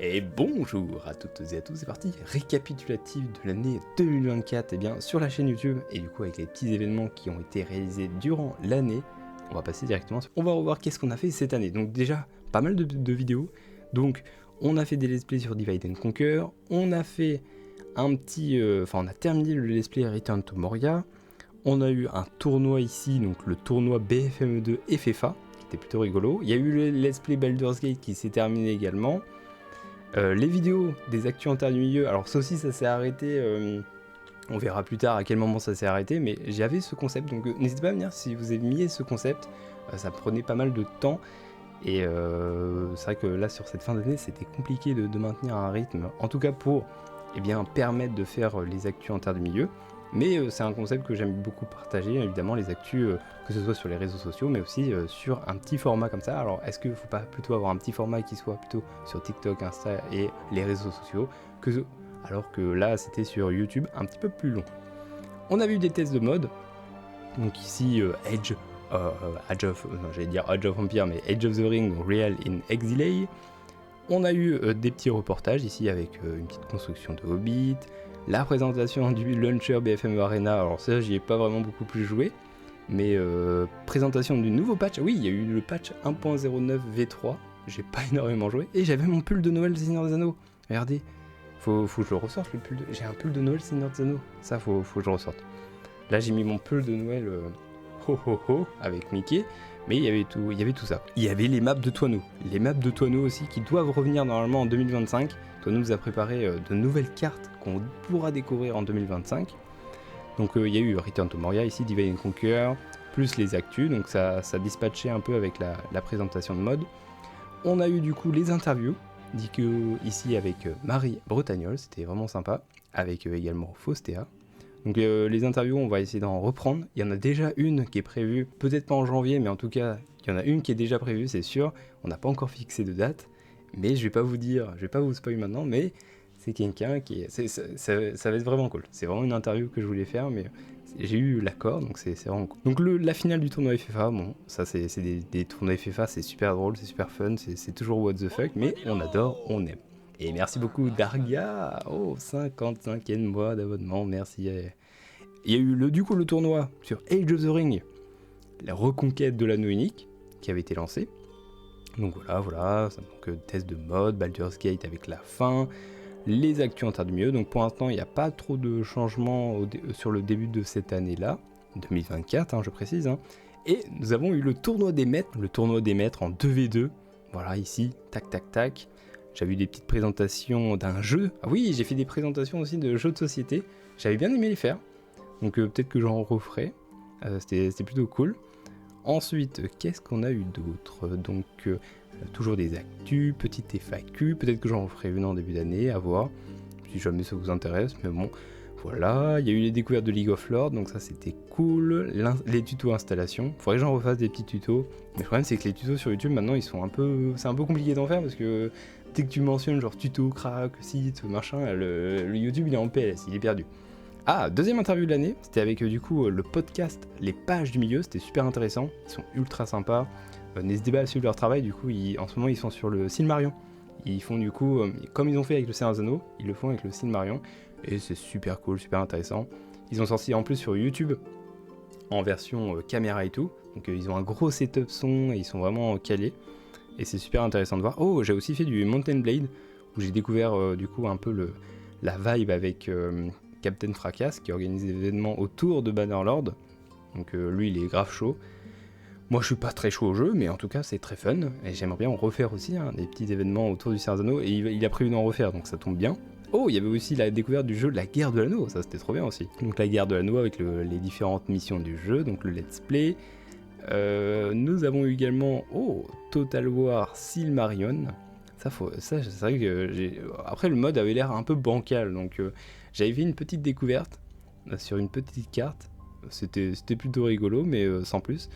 Et bonjour à toutes et à tous, c'est parti, récapitulatif de l'année 2024 sur la chaîne YouTube, et du coup avec les petits événements qui ont été réalisés durant l'année, on va passer directement, on va revoir qu'est-ce qu'on a fait cette année. Donc déjà, pas mal de vidéos, donc on a fait des let's play sur Divide and Conquer, on a fait un petit, on a terminé le let's play Return to Moria, on a eu un tournoi ici, donc le tournoi BFME2 FFA, qui était plutôt rigolo, il y a eu le let's play Baldur's Gate qui s'est terminé également. Les vidéos des actus en terre du milieu, alors ça aussi ça s'est arrêté, on verra plus tard à quel moment ça s'est arrêté, mais j'avais ce concept, donc n'hésitez pas à me dire si vous aimiez ce concept, ça prenait pas mal de temps, et c'est vrai que là sur cette fin d'année c'était compliqué de maintenir un rythme, en tout cas pour permettre de faire les actus en terre du milieu, mais c'est un concept que j'aime beaucoup partager, évidemment les actus, que ce soit sur les réseaux sociaux, mais aussi sur un petit format comme ça. Alors est-ce qu'il ne faut pas plutôt avoir un petit format qui soit plutôt sur TikTok, Insta et les réseaux sociaux, alors que là c'était sur YouTube un petit peu plus long. On a vu des tests de mode, donc ici Age of Empire, mais Age of the Ring Real in Exile. On a eu des petits reportages ici avec une petite construction de Hobbit, la présentation du launcher BFM Arena, alors ça j'y ai pas vraiment beaucoup plus joué, mais présentation du nouveau patch, oui il y a eu le patch 1.09 V3, j'ai pas énormément joué, et j'avais mon pull de Noël Seigneur des Anneaux, regardez, faut que je le ressorte le pull, j'ai un pull de Noël Seigneur des Anneaux, ça faut que je le ressorte. Là j'ai mis mon pull de Noël ho ho ho avec Mickey, mais il y avait tout ça. Il y avait les maps de Toineau. Les maps de Toineau aussi qui doivent revenir normalement en 2025. Toineau nous a préparé de nouvelles cartes qu'on pourra découvrir en 2025. Donc il y a eu Return to Moria ici, Divide and Conquer, plus les actus, donc ça dispatchait un peu avec la présentation de mode. On a eu du coup les interviews, ici avec Marie Bretagnol, c'était vraiment sympa, avec également Faustéa. Donc les interviews, on va essayer d'en reprendre. Il y en a déjà une qui est prévue, peut-être pas en janvier, mais en tout cas, il y en a une qui est déjà prévue, c'est sûr. On n'a pas encore fixé de date, mais je vais pas vous spoiler maintenant, mais c'est quelqu'un qui ça va être vraiment cool. C'est vraiment une interview que je voulais faire, mais j'ai eu l'accord, donc c'est vraiment cool. Donc la finale du tournoi FFA, bon, ça c'est des tournois FFA, c'est super drôle, c'est super fun, c'est toujours what the fuck, mais on adore, on aime. Et merci beaucoup Darga, 55e mois d'abonnement, merci. Il y a eu le tournoi sur Age of the Ring, la reconquête de l'anneau unique, qui avait été lancé. Donc voilà, donc test de mode, Baldur's Gate avec la fin, les actus en terre du milieu. Donc pour l'instant, il n'y a pas trop de changements sur le début de cette année-là, 2024, je précise. Et nous avons eu le tournoi des maîtres en 2v2. Voilà, ici, tac tac tac. J'avais eu des petites présentations d'un jeu. Ah oui, j'ai fait des présentations aussi de jeux de société. J'avais bien aimé les faire. Donc peut-être que j'en referai. C'était plutôt cool. Ensuite, qu'est-ce qu'on a eu d'autre ? Donc toujours des actus, petite FAQ. Peut-être que j'en referai une en début d'année, à voir. Si jamais ça vous intéresse. Mais bon, voilà. Il y a eu les découvertes de League of Lords. Donc ça, c'était cool. Les tutos installation. Faudrait que j'en refasse des petits tutos. Mais le problème, c'est que les tutos sur YouTube, maintenant, c'est un peu compliqué d'en faire parce que dès que tu mentionnes genre tuto, crack, site, machin, le YouTube il est en PS, il est perdu. Ah, deuxième interview de l'année, c'était avec du coup le podcast Les Pages du Milieu, c'était super intéressant, ils sont ultra sympas, n'hésitez pas à suivre leur travail, du coup en ce moment ils sont sur le Silmarion, ils font du coup, comme ils ont fait avec le Seigneur des Anneaux, ils le font avec le Silmarion, et c'est super cool, super intéressant. Ils ont sorti en plus sur YouTube, en version caméra et tout, donc ils ont un gros setup son, et ils sont vraiment calés, et c'est super intéressant de voir. Oh, j'ai aussi fait du Mountain Blade, où j'ai découvert du coup un peu la vibe avec Captain Fracas, qui organise des événements autour de Bannerlord. Donc lui, il est grave chaud. Moi, je suis pas très chaud au jeu, mais en tout cas, c'est très fun. Et j'aimerais bien en refaire aussi, des petits événements autour du Seigneur des Anneaux, et il a prévu d'en refaire, donc ça tombe bien. Oh, il y avait aussi la découverte du jeu de la guerre de l'anneau, ça c'était trop bien aussi. Donc la guerre de l'anneau avec les différentes missions du jeu, donc le let's play. Nous avons eu également Total War Silmarion. Ça c'est vrai que après le mode avait l'air un peu bancal, donc j'avais fait une petite découverte sur une petite carte. C'était plutôt rigolo, mais sans plus.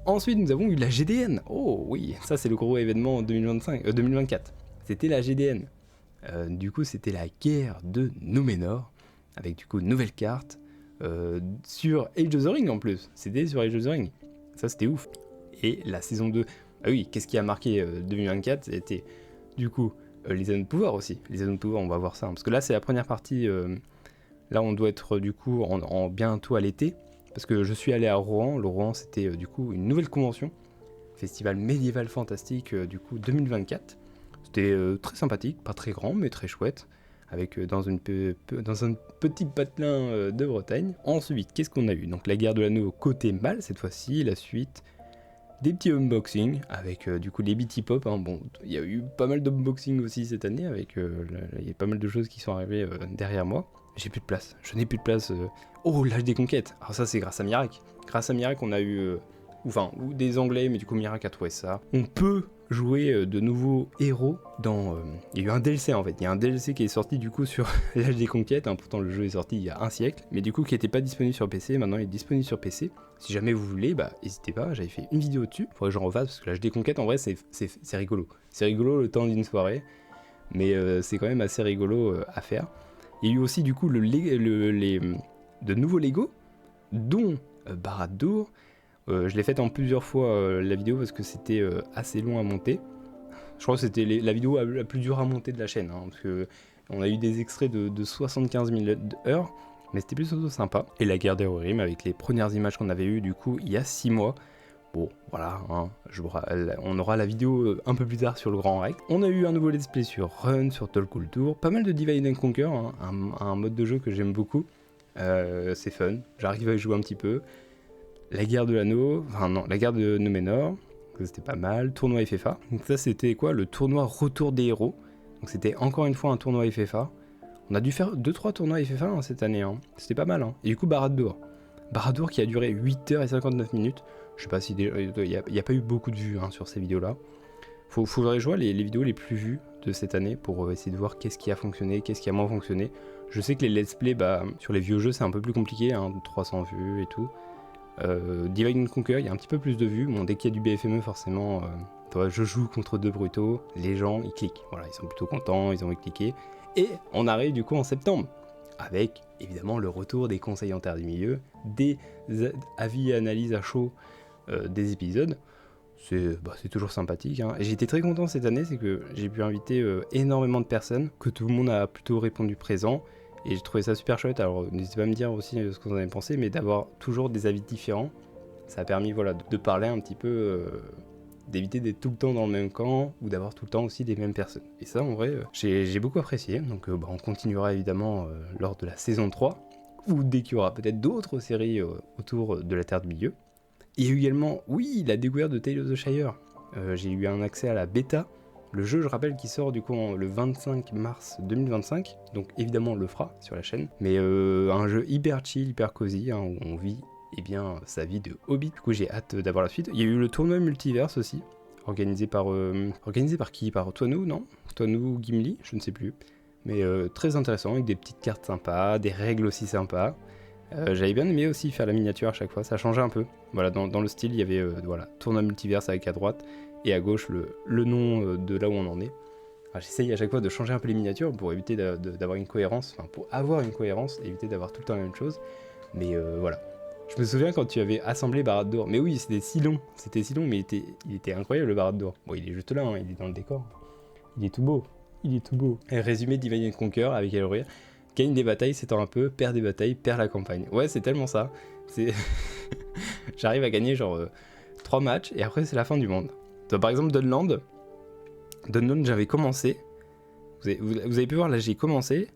Ensuite, nous avons eu la GDN. Oh oui, ça c'est le gros événement en 2024. C'était la GDN. Du coup, c'était la guerre de Númenor, avec du coup une nouvelle carte sur Age of the Ring en plus. C'était sur Age of the Ring. Ça c'était ouf. Et la saison 2, ah oui, qu'est-ce qui a marqué 2024 ? C'était du coup les Anneaux de pouvoir aussi. Les Anneaux de pouvoir, on va voir ça. Parce que là, c'est la première partie. Là, on doit être du coup en bientôt à l'été. Parce que je suis allé à Rouen. Le Rouen, c'était du coup une nouvelle convention. Festival médiéval fantastique du coup 2024. C'était très sympathique, pas très grand, mais très chouette. Avec dans un petit patelin de Bretagne. Ensuite, qu'est-ce qu'on a eu? Donc la guerre de l'anneau côté mâle cette fois-ci. La suite. Des petits unboxings avec du coup les BT Pop. Hein. Bon, il y a eu pas mal d'unboxings aussi cette année avec il y a pas mal de choses qui sont arrivées derrière moi. J'ai plus de place, je n'ai plus de place. Oh, l'âge des conquêtes. Alors ça c'est grâce à Mirac. Grâce à Mirac on a eu ou des Anglais, mais du coup Mirac a trouvé ça. On peut jouer de nouveaux héros dans... il y a eu un DLC en fait, il y a un DLC qui est sorti du coup sur l'âge des conquêtes, hein. Pourtant le jeu est sorti il y a un siècle, mais du coup qui n'était pas disponible sur PC, maintenant il est disponible sur PC. Si jamais vous voulez, bah n'hésitez pas, j'avais fait une vidéo dessus, faudrait que j'en refasse parce que l'âge des conquêtes en vrai c'est rigolo. C'est rigolo le temps d'une soirée, mais c'est quand même assez rigolo à faire. Il y a eu aussi du coup de nouveaux Lego, dont Barad-dûr. Je l'ai faite en plusieurs fois la vidéo parce que c'était assez long à monter. Je crois que c'était la vidéo la plus dure à monter de la chaîne, hein, parce que on a eu des extraits de 75 000 heures, mais c'était plutôt sympa. Et la guerre des Rohirrim avec les premières images qu'on avait eues du coup il y a 6 mois. Bon, voilà, hein, on aura la vidéo un peu plus tard sur le Grand Reich. On a eu un nouveau let's play sur Run, sur Tall Cool Tour, pas mal de Divide and Conquer, hein, un mode de jeu que j'aime beaucoup. C'est fun, j'arrive à y jouer un petit peu. La guerre de l'anneau, enfin non, la guerre de Númenor, c'était pas mal. Tournoi FFA, donc ça c'était quoi? Le tournoi Retour des héros. Donc c'était encore une fois un tournoi FFA. On a dû faire 2-3 tournois FFA hein, cette année, hein. C'était pas mal. Hein. Et du coup Barad-dûr. Barad-dûr qui a duré 8h59. Je sais pas si il n'y a pas eu beaucoup de vues hein, sur ces vidéos-là. Faudrait jouer les vidéos les plus vues de cette année pour essayer de voir qu'est-ce qui a fonctionné, qu'est-ce qui a moins fonctionné. Je sais que les let's play, sur les vieux jeux, c'est un peu plus compliqué, hein, 300 vues et tout. Divide and Conquer, il y a un petit peu plus de vues. Bon, dès qu'il y a du BFME, forcément, je joue contre deux brutaux, les gens, ils cliquent. Voilà, ils sont plutôt contents, ils ont envie de cliquer. Et on arrive du coup en septembre, avec évidemment le retour des conseils en terre du milieu, des avis et analyses à chaud des épisodes. C'est toujours sympathique. Hein. Et j'ai été très content cette année, c'est que j'ai pu inviter énormément de personnes, que tout le monde a plutôt répondu présent. Et j'ai trouvé ça super chouette. Alors n'hésitez pas à me dire aussi ce que vous en avez pensé, mais d'avoir toujours des avis différents, ça a permis voilà, de parler un petit peu, d'éviter d'être tout le temps dans le même camp, ou d'avoir tout le temps aussi des mêmes personnes. Et ça en vrai, j'ai beaucoup apprécié. Donc on continuera évidemment lors de la saison 3, ou dès qu'il y aura peut-être d'autres séries autour de la Terre du Milieu. Il y a eu également, oui, la découverte de Tales of the Shire. J'ai eu un accès à la bêta. Le jeu, je rappelle, qui sort du coup le 25 mars 2025. Donc évidemment, on le fera sur la chaîne. Mais un jeu hyper chill, hyper cosy, hein, où on vit sa vie de hobbit. Du coup, j'ai hâte d'avoir la suite. Il y a eu le tournoi Multiverse aussi. Organisé par qui? Par Toinou, non? Toinou ou Gimli, je ne sais plus. Mais très intéressant, avec des petites cartes sympas, des règles aussi sympas. J'avais bien aimé aussi faire la miniature à chaque fois, ça changeait un peu. Voilà, dans le style, il y avait tournoi multiverse avec à droite et à gauche le nom de là où on en est. J'essaye à chaque fois de changer un peu les miniatures pour éviter d'avoir une cohérence, enfin pour avoir une cohérence, éviter d'avoir tout le temps la même chose. Mais voilà. Je me souviens quand tu avais assemblé Barad-dûr, mais oui, c'était si long, mais il était incroyable le Barad-dûr. Bon, il est juste là, hein, il est dans le décor. Il est tout beau. Et résumé Divide and Conquer avec Elrohir. Gagne des batailles, s'étend un peu, perd des batailles, perd la campagne. Ouais, c'est tellement ça. J'arrive à gagner genre 3 matchs et après c'est la fin du monde. Donc, par exemple, Dunland, j'avais commencé. Vous avez pu voir, là j'ai commencé.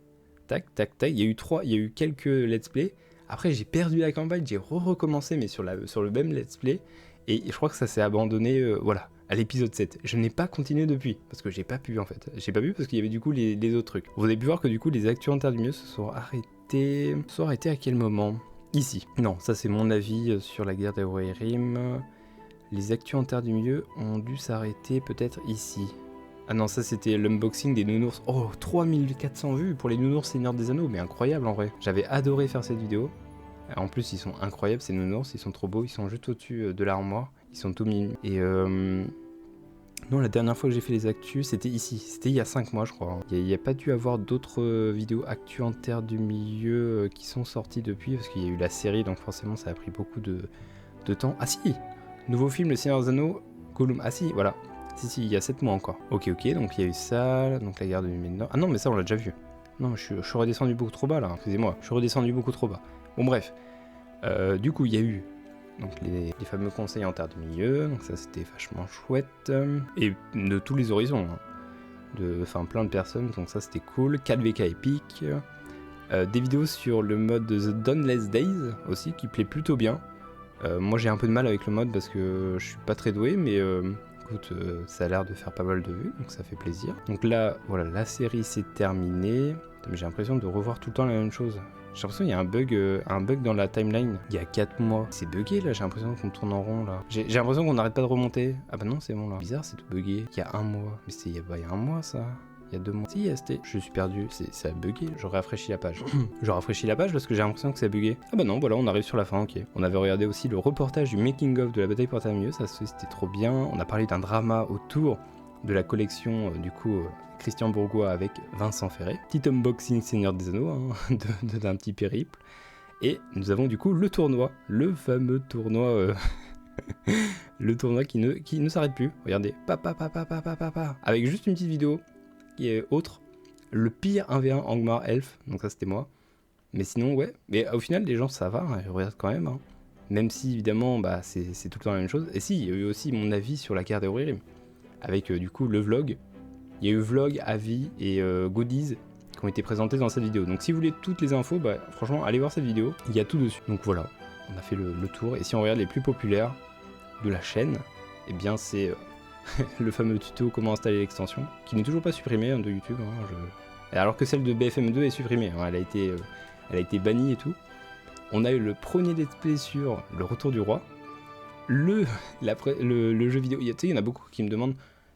Tac, tac, tac. Il y a eu quelques let's play. Après j'ai perdu la campagne, j'ai recommencé, mais sur le même let's play. Et je crois que ça s'est abandonné, à l'épisode 7. Je n'ai pas continué depuis, parce que j'ai pas pu en fait. J'ai pas pu parce qu'il y avait du coup les autres trucs. Vous avez pu voir que du coup les actus en terre du milieu se sont arrêtés. À quel moment? Ici. Non, ça c'est mon avis sur la guerre des Rohirrim. Les actus en terre du milieu ont dû s'arrêter peut-être ici. Ah non, ça c'était l'unboxing des nounours. Oh, 3400 vues pour les nounours Seigneur des Anneaux, mais incroyable en vrai. J'avais adoré faire cette vidéo. En plus, ils sont incroyables ces nounours, ils sont trop beaux, ils sont juste au-dessus de l'armoire, ils sont tout mignons. Et non, la dernière fois que j'ai fait les actus, c'était ici, c'était il y a 5 mois je crois. Il n'y a pas dû avoir d'autres vidéos actus en terre du milieu qui sont sorties depuis, parce qu'il y a eu la série, donc forcément ça a pris beaucoup de temps. Ah si, nouveau film Le Seigneur des Anneaux, Gollum, ah si, voilà. Si, il y a 7 mois encore. Ok, donc il y a eu ça, donc la guerre de Numénor. Ah non, mais ça, on l'a déjà vu. Non, je suis redescendu beaucoup trop bas, là, excusez-moi. Je suis redescendu beaucoup trop bas. Bon, bref. Du coup, il y a eu donc les fameux conseils en terre de milieu, donc ça, c'était vachement chouette. Et de tous les horizons, hein. Enfin, plein de personnes, donc ça, c'était cool. 4VK épique. Des vidéos sur le mode The Dawnless Days, aussi, qui plaît plutôt bien. Moi, j'ai un peu de mal avec le mode parce que je suis pas très doué, mais... écoute, ça a l'air de faire pas mal de vues, donc ça fait plaisir. Donc là, voilà, la série s'est terminée. Mais j'ai l'impression de revoir tout le temps la même chose. J'ai l'impression qu'il y a un bug dans la timeline. Il y a 4 mois. C'est bugué là, j'ai l'impression qu'on tourne en rond là. J'ai l'impression qu'on n'arrête pas de remonter. Ah bah non, c'est bon là. Bizarre, c'est tout bugué. Il y a un mois. Mais il y a un mois ça. Il y a 2 mois. Si, c'était. Je suis perdu. Ça a bugué. Je rafraîchis la page. Je rafraîchis la page parce que j'ai l'impression que ça a bugué. Ah bah non, voilà, on arrive sur la fin, ok. On avait regardé aussi le reportage du making-of de la bataille pour Terre-Milieu. Ça, c'était trop bien. On a parlé d'un drama autour de la collection, du coup, Christian Bourgois avec Vincent Ferré. Petit unboxing Seigneur des Anneaux, hein, d'un petit périple. Et nous avons du coup le tournoi. Le fameux tournoi. Le tournoi qui ne s'arrête plus. Regardez. Papa. Avec juste une petite vidéo. Qui est autre, le pire 1v1 Angmar Elf, donc ça c'était moi. Mais sinon, ouais, mais au final, les gens ça va, hein, ils regardent quand même. Hein. Même si évidemment, bah, c'est tout le temps la même chose. Et si, il y a eu aussi mon avis sur la guerre des Rohirrim, avec du coup le vlog. Il y a eu vlog, avis et goodies qui ont été présentés dans cette vidéo. Donc si vous voulez toutes les infos, bah, franchement, allez voir cette vidéo, il y a tout dessus. Donc voilà, on a fait le tour. Et si on regarde les plus populaires de la chaîne, eh bien c'est... le fameux tuto comment installer l'extension, qui n'est toujours pas supprimée hein, de YouTube, hein, alors que celle de BFM2 est supprimée, hein, elle a été bannie et tout. On a eu le premier let's play sur le retour du roi, le jeu vidéo, il y en a beaucoup qui me demandent,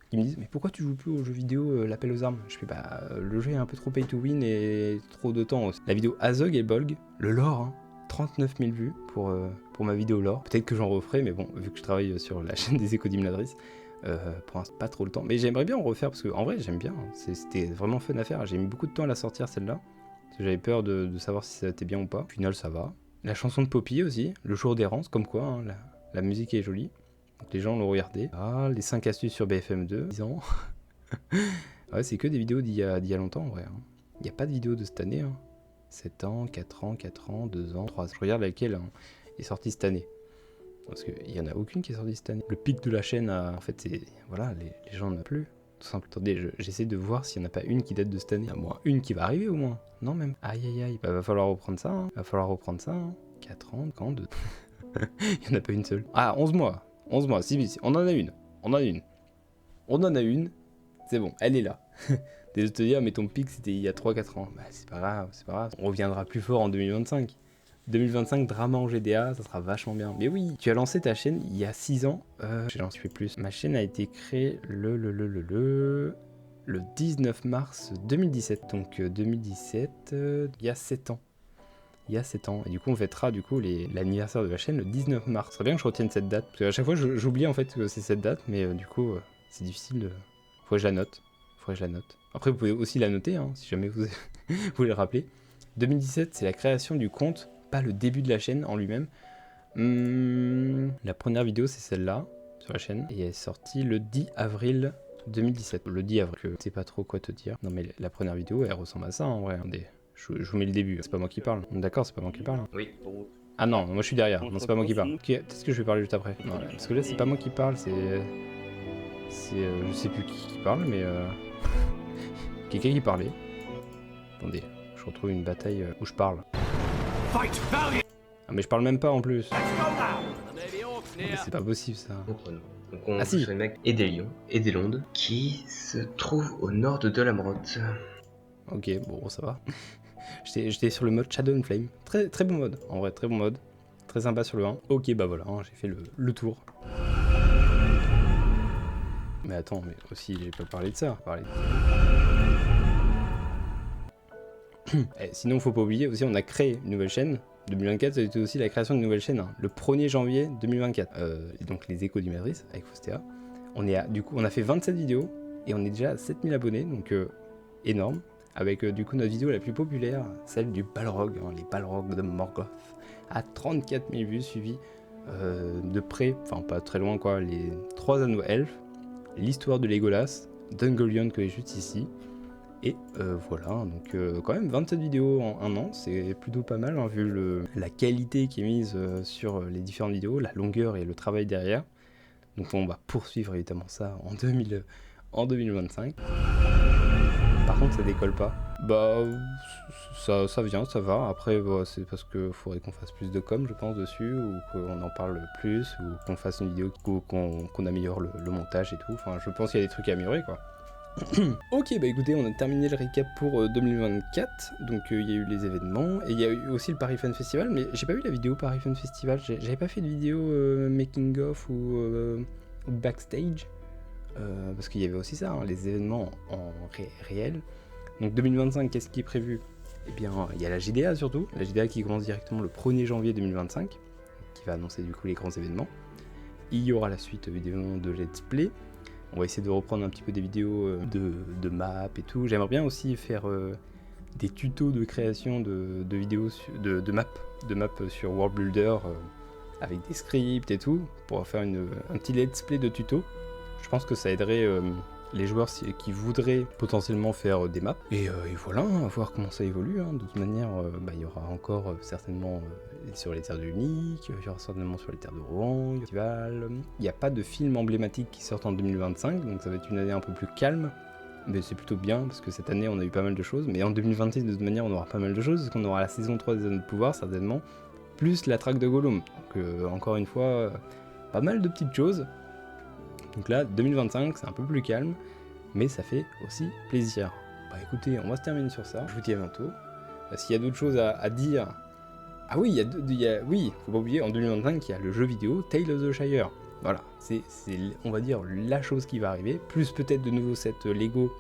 qui me disent mais pourquoi tu joues plus au jeu vidéo l'appel aux armes? Je fais bah le jeu est un peu trop pay to win et trop de temps aussi. La vidéo Azog et Bolg, le lore, hein, 39 000 vues pour ma vidéo lore, peut-être que j'en referai, mais bon, vu que je travaille sur la chaîne des écodimulatrices, pour l'instant pas trop le temps, mais j'aimerais bien en refaire parce que en vrai j'aime bien, c'était vraiment fun à faire. J'ai mis beaucoup de temps à la sortir celle-là parce que j'avais peur de savoir si ça était bien ou pas. Au final ça va. La chanson de Poppy aussi, le jour d'errance, comme quoi hein, la musique est jolie, donc les gens l'ont regardé. Ah, les 5 astuces sur BFM2, 10 ans. Ouais, c'est que des vidéos d'il y a longtemps en vrai. Hein. Il n'y a pas de vidéo de cette année. Hein. 7 ans, 4 ans, 2 ans, 3 ans. Je regarde laquelle hein, est sortie cette année. Parce qu'il n'y en a aucune qui est sortie cette année. Le pic de la chaîne, en fait, c'est... Voilà, les gens n'en ont plus. Tout simple. Attendez, j'essaie de voir s'il n'y en a pas une qui date de cette année. Il y en a moins une qui va arriver au moins. Non même. Aïe. Bah, va falloir reprendre ça. Hein. 4 ans, quand 2. Il n'y en a pas une seule. Ah, 11 mois. 11 mois, si, on en a une. On en a une. C'est bon, elle est là. Désolé de te dire, mais ton pic, c'était il y a 3-4 ans. Bah, c'est pas grave. On reviendra plus fort en 2025. 2025, drama en GDA, ça sera vachement bien. Mais oui, tu as lancé ta chaîne il y a 6 ans. J'en suis plus. Ma chaîne a été créée le 19 mars 2017. Donc 2017, il y a 7 ans. Il y a 7 ans. Et du coup, on fêtera l'anniversaire de la chaîne le 19 mars. Ce serait bien que je retienne cette date. Parce qu'à chaque fois, j'oublie en fait que c'est cette date. Mais du coup, c'est difficile de... Faudrait que je la note. Après, vous pouvez aussi la noter, hein, si jamais vous voulez le rappeler. 2017, c'est la création du compte. Pas le début de la chaîne en lui-même. La première vidéo c'est celle-là sur la chaîne et elle est sortie le 10 avril 2017. Le 10 avril, je sais pas trop quoi te dire. Non mais la première vidéo elle ressemble à ça en vrai. Je vous mets le début, c'est pas moi qui parle. D'accord, c'est pas moi qui parle. Oui, bon. Ah non, moi je suis derrière, non c'est pas moi qui parle. Ok, peut-être que je vais parler juste après. Non, parce que là c'est pas moi qui parle, c'est je sais plus qui parle mais quelqu'un qui parlait. Attendez, je retrouve une bataille où je parle. Ah mais je parle même pas en plus. C'est pas possible ça. Donc on joue sur les mecs et des lions et des londes qui se trouvent au nord de Dolamroth. Ok, bon ça va. J'étais sur le mode Shadow and Flame. Très bon mode, en vrai très bon mode. Très sympa sur le 1. Ok bah voilà, hein, j'ai fait le tour. Mais attends, mais aussi j'ai pas parlé de ça. Sinon faut pas oublier aussi on a créé une nouvelle chaîne. 2024 c'était aussi la création d'une nouvelle chaîne hein, le 1er janvier 2024 et donc les écodimulatrices avec Faustéa. Du coup on a fait 27 vidéos et on est déjà à 7000 abonnés donc énorme avec du coup notre vidéo la plus populaire celle du Balrog hein, les Balrogs de Morgoth à 34 000 vues suivies de près, enfin pas très loin quoi, les 3 anneaux elfes l'histoire de Legolas, Dungolion que est juste ici. Et voilà, donc quand même 27 vidéos en un an, c'est plutôt pas mal, hein, vu la qualité qui est mise sur les différentes vidéos, la longueur et le travail derrière. Donc on va poursuivre évidemment ça en 2025. Par contre ça décolle pas. Bah ça vient, ça va. Après bah, c'est parce qu'il faudrait qu'on fasse plus de com je pense dessus, ou qu'on en parle plus, ou qu'on fasse une vidéo, qu'on améliore le montage et tout. Enfin je pense qu'il y a des trucs à améliorer quoi. Ok, bah écoutez, on a terminé le recap pour 2024, donc il y a eu les événements, et il y a eu aussi le Paris Fun Festival, mais j'ai pas vu la vidéo Paris Fun Festival, j'avais pas fait de vidéo making of ou backstage, parce qu'il y avait aussi ça, hein, les événements en réel. Donc 2025, qu'est-ce qui est prévu? Eh bien, il y a la JDA surtout, la JDA qui commence directement le 1er janvier 2025, qui va annoncer du coup les grands événements. Il y aura la suite évidemment de Let's Play. On va essayer de reprendre un petit peu des vidéos de maps et tout. J'aimerais bien aussi faire des tutos de création de vidéos, de maps sur World Builder avec des scripts et tout, pour faire un petit let's play de tutos. Je pense que ça aiderait les joueurs qui voudraient potentiellement faire des maps. Et voilà, on va voir comment ça évolue. Hein. De toute manière, il y aura encore certainement sur les terres de Unique, il y aura certainement sur les terres de Rouen, festival. Il n'y a pas de film emblématique qui sort en 2025, donc ça va être une année un peu plus calme. Mais c'est plutôt bien, parce que cette année on a eu pas mal de choses. Mais en 2026, de toute manière, on aura pas mal de choses, parce qu'on aura la saison 3 des Anneaux de Pouvoir, certainement, plus la traque de Gollum. Donc encore une fois, pas mal de petites choses. Donc là, 2025, c'est un peu plus calme, mais ça fait aussi plaisir. Bah écoutez, on va se terminer sur ça. Je vous dis à bientôt. S'il y a d'autres choses à dire... Ah oui, oui, faut pas oublier, en 2025, il y a le jeu vidéo Tales of the Shire. Voilà, c'est on va dire, la chose qui va arriver, plus peut-être de nouveaux sets Lego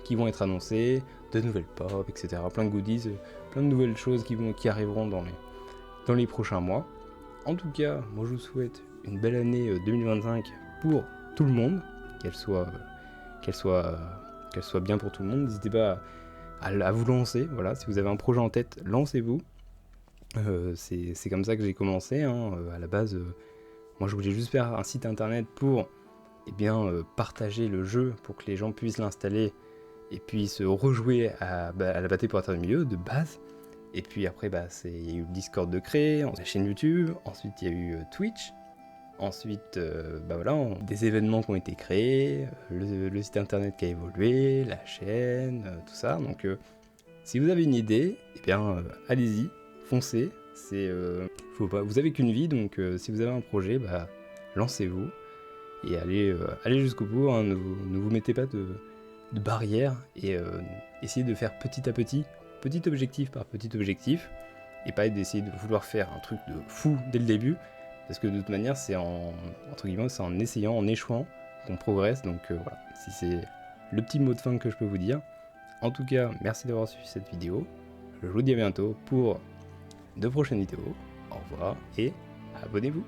qui vont être annoncés, de nouvelles pop, etc. Plein de goodies, plein de nouvelles choses qui arriveront dans les prochains mois. En tout cas, moi je vous souhaite une belle année 2025 pour tout le monde, qu'elle soit bien pour tout le monde. N'hésitez pas à vous lancer, voilà, si vous avez un projet en tête, lancez-vous. C'est comme ça que j'ai commencé, hein. À la base, moi je voulais juste faire un site internet pour partager le jeu, pour que les gens puissent l'installer et puissent rejouer à la bataille pour la terre du milieu de base. Et puis après, il y a eu le Discord de créer, la chaîne YouTube, ensuite il y a eu Twitch. Ensuite, des événements qui ont été créés, le site internet qui a évolué, la chaîne, tout ça. Donc, si vous avez une idée, allez-y, foncez. Vous avez qu'une vie, donc si vous avez un projet, lancez-vous et allez jusqu'au bout. Hein, ne vous mettez pas de barrières et essayez de faire petit à petit, petit objectif par petit objectif, et pas d'essayer de vouloir faire un truc de fou dès le début. Parce que de toute manière, c'est en essayant, en échouant qu'on progresse. Donc voilà, si c'est le petit mot de fin que je peux vous dire. En tout cas, merci d'avoir suivi cette vidéo. Je vous dis à bientôt pour de prochaines vidéos. Au revoir et abonnez-vous.